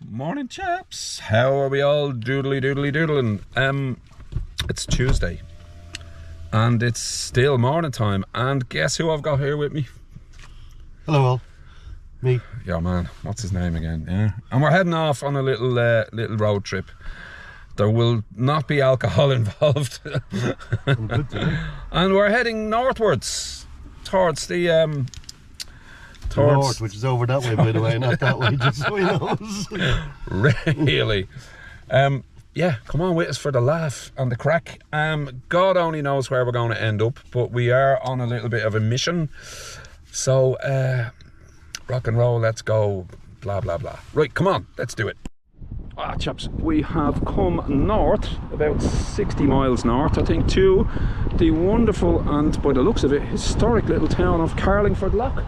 Morning, chaps. How are we all doodling? It's Tuesday and it's still morning time, and guess who I've got here with me? Hello all. Me. Yeah, man. What's his name again? Yeah. And we're heading off on a little road trip. There will not be alcohol involved. I'm good today. And we're heading northwards towards the North, which is over that way, by the way, not that way, just so he knows. Really? Yeah, come on with us for the laugh and the crack. God only knows where we're going to end up, but we are on a little bit of a mission. So, rock and roll, let's go, blah, blah, blah. Right, come on, let's do it. Ah, chaps, we have come north, about 60 miles north, I think, to the wonderful and, by the looks of it, historic little town of Carlingford Loch.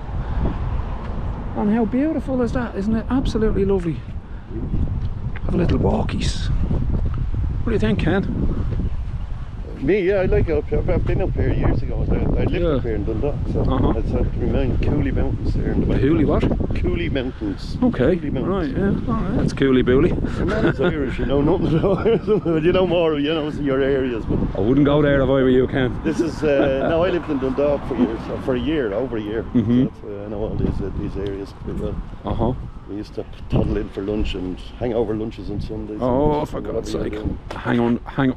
And how beautiful is that, isn't it? Absolutely lovely. Have a little walkies. What do you think, Ken? Me, yeah, I like it up here. I've been up here years ago. I lived up here in Dundalk, so it's remained Cooley Mountains there in the back. Cooley what? Cooley Mountains. Okay, Cooley Mountains. right, yeah. All right, that's Cooley Booley. Your man's Irish, you know nothing about it. You know more, you know, your areas. But I wouldn't go there if I were you, Ken. this is, no, I lived in Dundalk for years, over a year. So that's why I know all these areas pretty well. We used to toddle in for lunch and hang over lunches on Sundays. Oh, for God's sake. Hang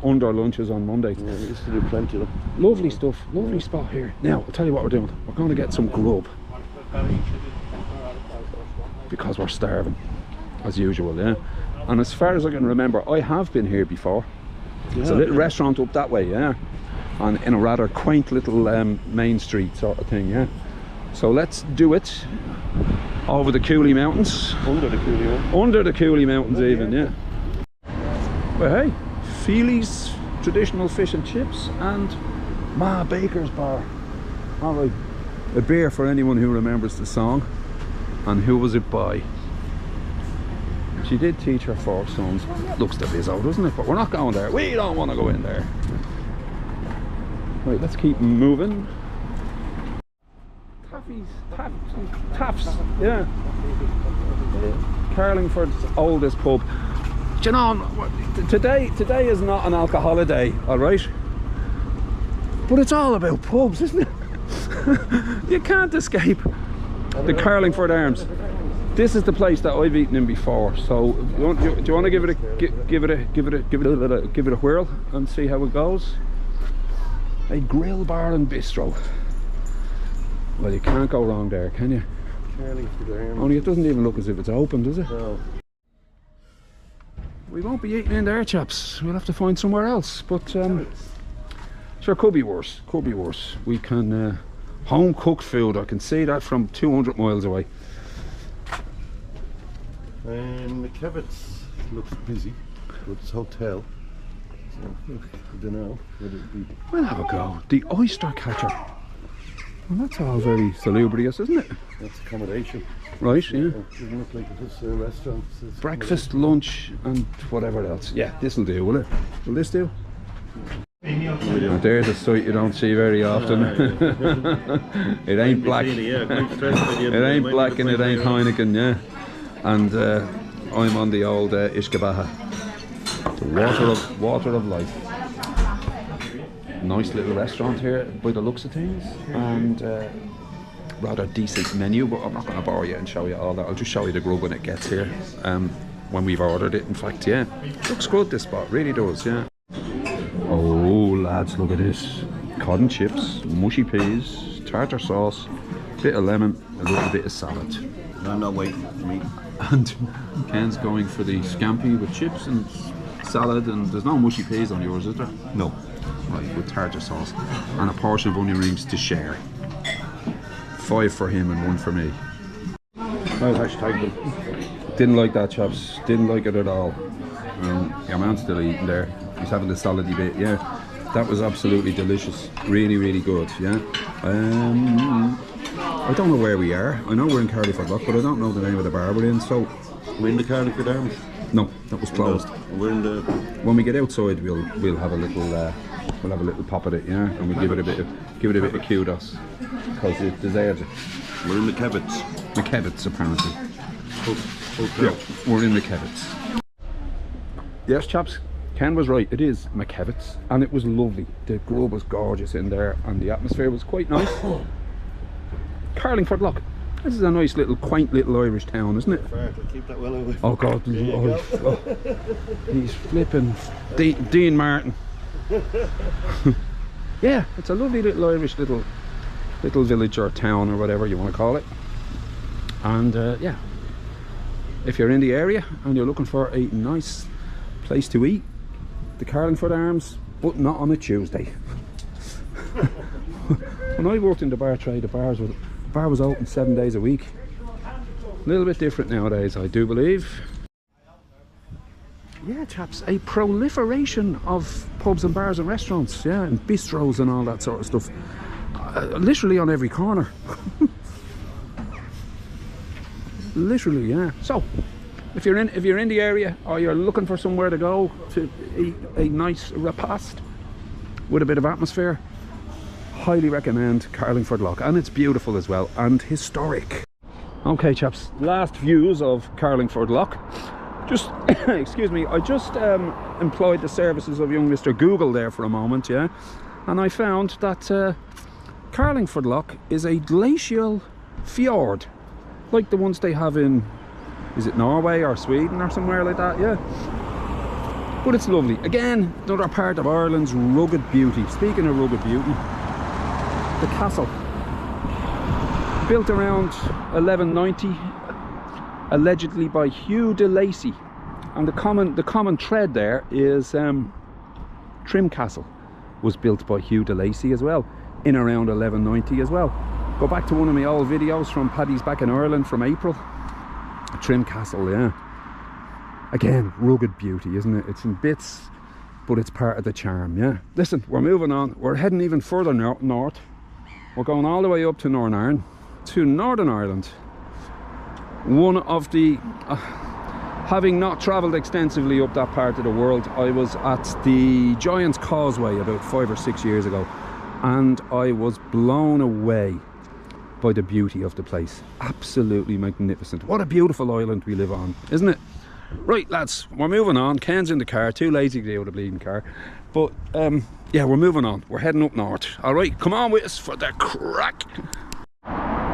under lunches on Mondays. Yeah, we used to do plenty of them. Lovely stuff, lovely spot here. Now, I'll tell you what we're doing. We're going to get some grub. Because we're starving, as usual, yeah. And as far as I can remember, I have been here before. It's a little restaurant up that way, yeah. And in a rather quaint little main street sort of thing, yeah. So let's do it. Over the Cooley Mountains. Under the Cooley Mountains. Under the Cooley Mountains even, yeah. Well, hey, Feely's traditional fish and chips and Ma Baker's bar. All right, a beer for anyone who remembers the song. And who was it by? She did teach her 4 sons. Looks the bizzo, doesn't it? But we're not going there. We don't want to go in there. Right, let's keep moving. Taffs, yeah. Carlingford's oldest pub. Do you know, today is not an alcohol day, alright? But it's all about pubs, isn't it? You can't escape the Carlingford Arms. This is the place that I've eaten in before, so do you want to give it a whirl and see how it goes? A grill bar and bistro. Well, you can't go wrong there, can you? Only it doesn't even look as if it's open, does it? No. We won't be eating in there, chaps. We'll have to find somewhere else. But sure, could be worse. Could be worse. We can home cooked food. I can see that from 200 miles away. McKevitt's looks busy, but it's hotel. So I don't know whether it be. We'll have a go. The oyster catcher. Well, that's all very salubrious, isn't it? That's accommodation. Right, yeah. It doesn't look like it's a restaurant. It's breakfast, lunch and whatever else. Yeah, this'll do, will it? Will this do? Now, there's a sight you don't see very often. It ain't black. It ain't black and it ain't Heineken, yeah. And I'm on the old Ishkabaha. The water of life. Nice little restaurant here by the looks of things, and rather decent menu, but I'm not going to bore you and show you all that. I'll just show you the grub when it gets here, when we've ordered it. In fact, yeah, looks good, this spot, really does, yeah. Oh lads, look at this. Cod and chips, mushy peas, tartar sauce, bit of lemon, a little bit of salad. I'm not waiting for me. And Ken's going for the scampi with chips and salad, and there's no mushy peas on yours, is there? No. Right, with tartar sauce and a portion of onion rings to share. 5 for him and 1 for me. I'll hashtag them. Didn't like that, chaps. Didn't like it at all. Your man's still eating there. He's having the salady bit, yeah. That was absolutely delicious. Really, really good, yeah. I don't know where we are. I know we're in Carlingford Loch, but I don't know the name of the bar we're in, so... We're in the Carlingford Arms. No, that was closed. We're in the... When we get outside, we'll have a little pop at it, yeah, and we'll give it a bit of kudos because it deserves it. We're in McKevitt's. McKevitt's apparently. Yeah, we're in McKevitt's. Yes, chaps, Ken was right. It is McKevitt's, and it was lovely. The grub was gorgeous in there, and the atmosphere was quite nice. Carlingford, look. This is a nice little, quaint little Irish town, isn't it? Keep that well away. Oh God, he's flipping Dean Martin. Yeah, it's a lovely little Irish little village or town or whatever you want to call it. And yeah, if you're in the area and you're looking for a nice place to eat, the Carlingford Arms, but not on a Tuesday. When I worked in the bar trade, the bar was open 7 days a week. A little bit different nowadays, I do believe. Yeah, chaps, a proliferation of pubs and bars and restaurants, yeah, and bistros and all that sort of stuff. Literally on every corner. Literally, yeah. So, if you're in the area or you're looking for somewhere to go to eat a nice repast with a bit of atmosphere, highly recommend Carlingford Loch, and it's beautiful as well and historic. Okay, chaps, last views of Carlingford Loch. Just excuse me, I just employed the services of young Mr. Google there for a moment, yeah, and I found that Carlingford Loch is a glacial fjord, like the ones they have in, is it Norway or Sweden or somewhere like that, yeah. But it's lovely. Again, another part of Ireland's rugged beauty. Speaking of rugged beauty, the castle, built around 1190, allegedly by Hugh de Lacy, and the common thread there is Trim Castle was built by Hugh de Lacy as well, in around 1190 as well. Go back to one of my old videos from Paddy's Back in Ireland from April. Trim Castle, yeah. Again, rugged beauty, isn't it? It's in bits, but it's part of the charm, yeah. Listen, we're moving on. We're heading even further north. We're going all the way up to Northern Ireland. One of the having not travelled extensively up that part of the world, I was at the Giant's Causeway about 5 or 6 years ago, and I was blown away by the beauty of the place. Absolutely magnificent. What a beautiful island we live on, isn't it? Right, lads, we're moving on. Ken's in the car, too lazy to deal with a bleeding car, but yeah, we're moving on. We're heading up north. All right, come on with us for the crack.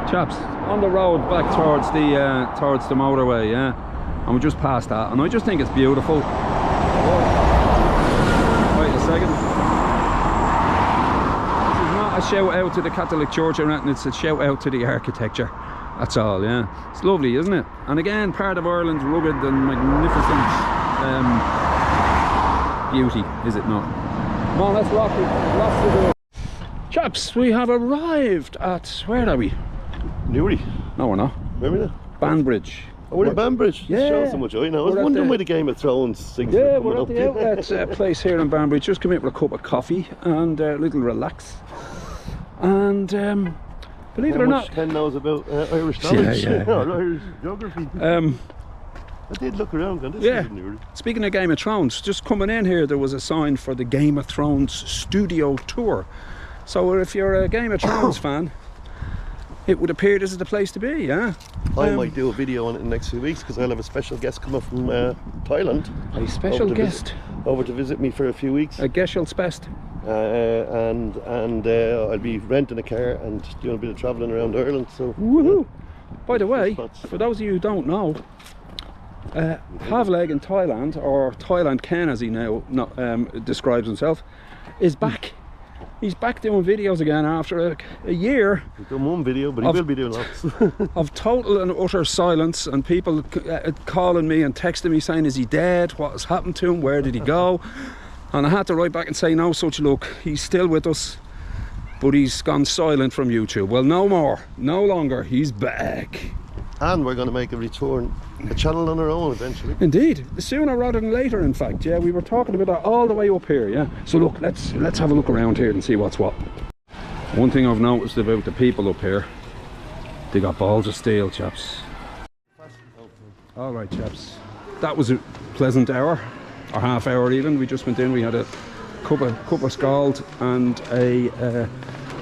Chaps, on the road back towards the motorway, yeah, and we just passed that, and I just think it's beautiful. Wait a second. This is not a shout out to the Catholic Church or anything, it's a shout out to the architecture. That's all, yeah. It's lovely, isn't it? And again, part of Ireland's rugged and magnificent beauty, is it not? Come on, let's rock it. Chaps, we have arrived at, where are we? Newry. No, we're not. Where are we now? Banbridge. Oh, we're in Banbridge. Yeah. Show so much. I know. I was wondering why the Game of Thrones things yeah, were coming we're up. at the outlet place here in Banbridge. Just come in with a cup of coffee and a little relax. And believe it or not, Ken knows about Irish knowledge, yeah. or Irish geography. I did look around, and this is Newry. Speaking of Game of Thrones, just coming in here, there was a sign for the Game of Thrones studio tour. So if you're a Game of Thrones fan, it would appear this is the place to be, yeah. I might do a video on it in the next few weeks because I'll have a special guest come up from Thailand. A special guest? Over to visit me for a few weeks. A Gesellsfest. And I'll be renting a car and doing a bit of travelling around Ireland. So, woohoo! By the way, for those of you who don't know, Havleg in Thailand, or Thailand Ken as he now describes himself, is back. He's back doing videos again after a year. He's done one video, but he will be doing lots. Of total and utter silence, and people calling me and texting me saying, is he dead? What has happened to him? Where did he go? And I had to write back and say, no such luck. He's still with us, but he's gone silent from YouTube. Well, no more, no longer. He's back. And we're going to make a return, a channel on our own eventually. Indeed, sooner rather than later, in fact. Yeah, we were talking about that all the way up here, yeah. So look, let's have a look around here and see what's what. One thing I've noticed about the people up here, they got balls of steel, chaps. All right, chaps. That was a pleasant hour, or half hour even. We just went in, we had a cup of scald and a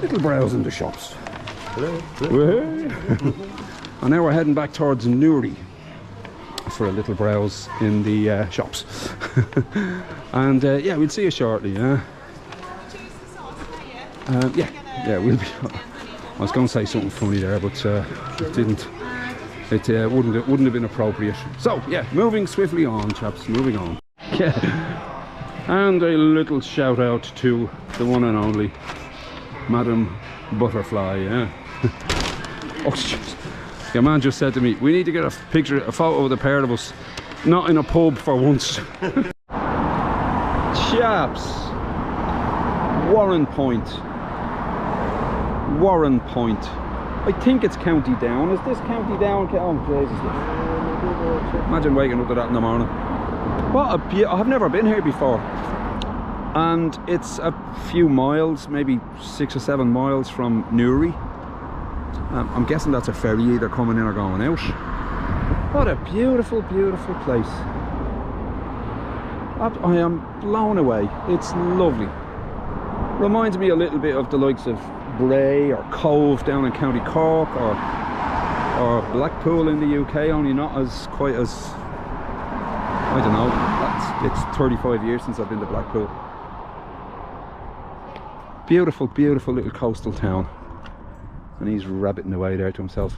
little browse in the shops. Hello. And now we're heading back towards Newry. for a little browse in the shops. And yeah, we'll see you shortly. Yeah, we'll be. I was going to say something funny there, but it didn't. It wouldn't have been appropriate. So yeah, moving swiftly on, chaps. Moving on. Yeah. And a little shout out to the one and only Madam Butterfly. Yeah. Oh, jeez. Your man just said to me, we need to get a photo of the pair of us, not in a pub for once. Chaps, Warrenpoint. I think it's County Down. Is this County Down? Oh Jesus! Imagine waking up to that in the morning. What a I've never been here before, and it's a few miles, maybe 6 or 7 miles from Newry. I'm guessing that's a ferry either coming in or going out. What a beautiful, beautiful place. I am blown away. It's lovely. Reminds me a little bit of the likes of Bray or Cove down in County Cork, or Blackpool in the UK, only not as quite as, I don't know, it's 35 years since I've been to Blackpool. Beautiful, beautiful little coastal town. And he's rabbiting away there to himself.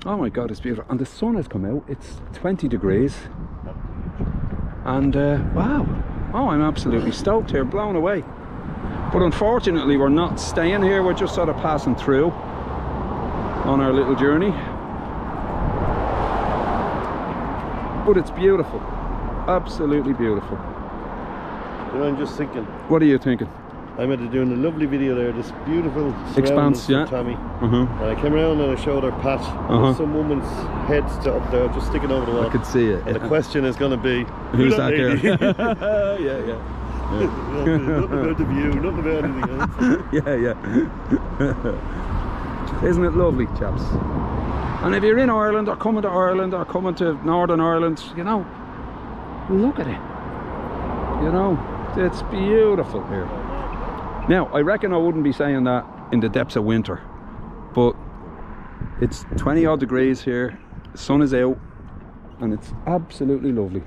Oh my god, it's beautiful. And the sun has come out. It's 20 degrees. And wow. Oh, I'm absolutely stoked here, blown away. But unfortunately we're not staying here, we're just sort of passing through on our little journey. But it's beautiful. Absolutely beautiful. You know, I'm just thinking. What are you thinking? I'm at doing a lovely video there, this beautiful expanse, yeah. Tommy. And I came around and I showed her Pat. There's some woman's head up there, just sticking over the wall. I could see it. And the question is going to be, who's that girl? yeah. Nothing about the view, nothing about anything else. yeah. Isn't it lovely, chaps? And if you're in Ireland or coming to Ireland or coming to Northern Ireland, you know, look at it. You know, it's beautiful here. Now, I reckon I wouldn't be saying that in the depths of winter, but it's 20 odd degrees here, the sun is out, and it's absolutely lovely.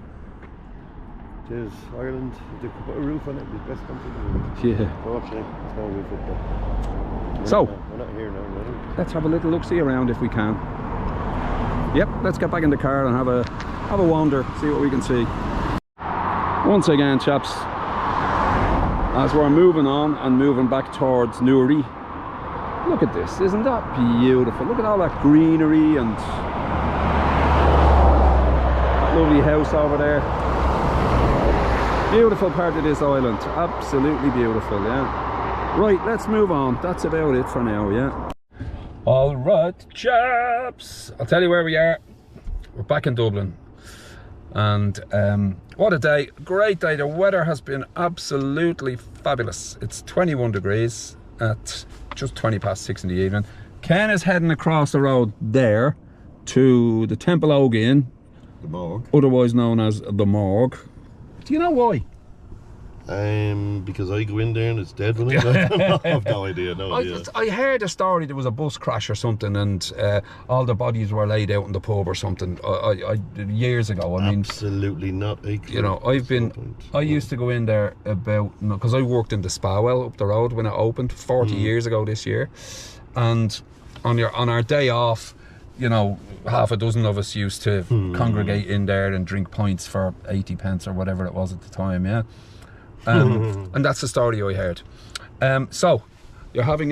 It is. Ireland, they could put a roof on it, the best country in the world. Yeah. Fortunately, there's no roof up there. So, we're not here now, really. Let's have a little look-see around if we can. Yep, let's get back in the car and have a wander, see what we can see. Once again, chaps, as we're moving on and moving back towards Newry, look at this, isn't that beautiful? Look at all that greenery and that lovely house over there. Beautiful part of this island, absolutely beautiful, yeah. Right, let's move on. That's about it for now, yeah. All right, chaps, I'll tell you where we are. We're back in Dublin. And what a day, great day. The weather has been absolutely fabulous. It's 21 degrees at just 6:20 in the evening. Ken is heading across the road there to the Temple Oak Inn, the morgue, otherwise known as the morgue. Do you know why? Because I go in there and it's dead when I go. I have no idea, I heard a story, there was a bus crash or something and all the bodies were laid out in the pub or something years ago. I mean, absolutely not a clue. You know, I used to go in there because I worked in the Spa Well up the road when it opened 40 years ago this year, and on our day off, you know, half a dozen of us used to congregate in there and drink pints for 80 pence or whatever it was at the time, yeah. And that's the story I heard. So, you're having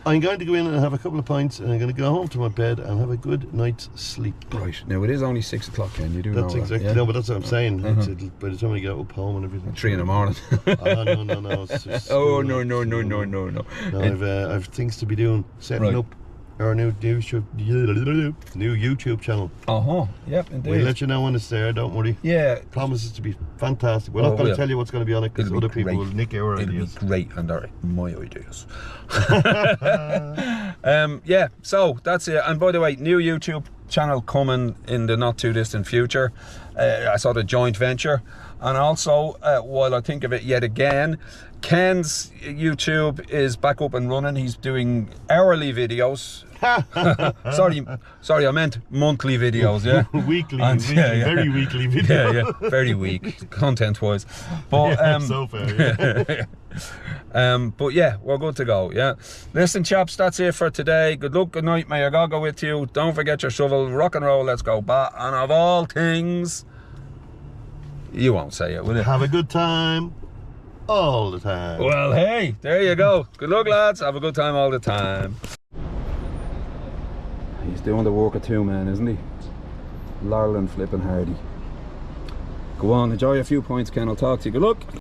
I'm going to go in and have a couple of pints and I'm going to go home to my bed and have a good night's sleep. Right, now it is only 6 o'clock, Ken, you do that's know exactly, that, yeah? No, but that's what I'm saying. By the time I get up home and everything. 3 in the morning. No. It's just, oh, no. No, I've things to be doing, setting up our new YouTube channel. Yep, indeed. We'll let you know when it's there, don't worry. Yeah. It promises to be fantastic. We're not going to tell you what's going to be on it because other people will nick our ideas. It'll be great, and they're my ideas. Yeah, so that's it. And by the way, new YouTube channel coming in the not too distant future, a sort of joint venture. And also, while I think of it yet again, Ken's YouTube is back up and running. He's doing hourly videos. sorry, I meant monthly videos, yeah. weekly, And, very weekly videos. Yeah, very weak, content-wise. But so fair. but yeah, we're good to go. Yeah. Listen, chaps, that's it for today. Good luck, good night, may your God go with you. Don't forget your shovel. Rock and roll, let's go. And of all things, you won't say it, will you? Have a good time all the time. Well, hey, there you go. Good luck, lads. Have a good time all the time. He's doing the work of two men, isn't he? Laurel and flipping Hardy. Go on, enjoy a few points, Ken. I'll talk to you. Good luck.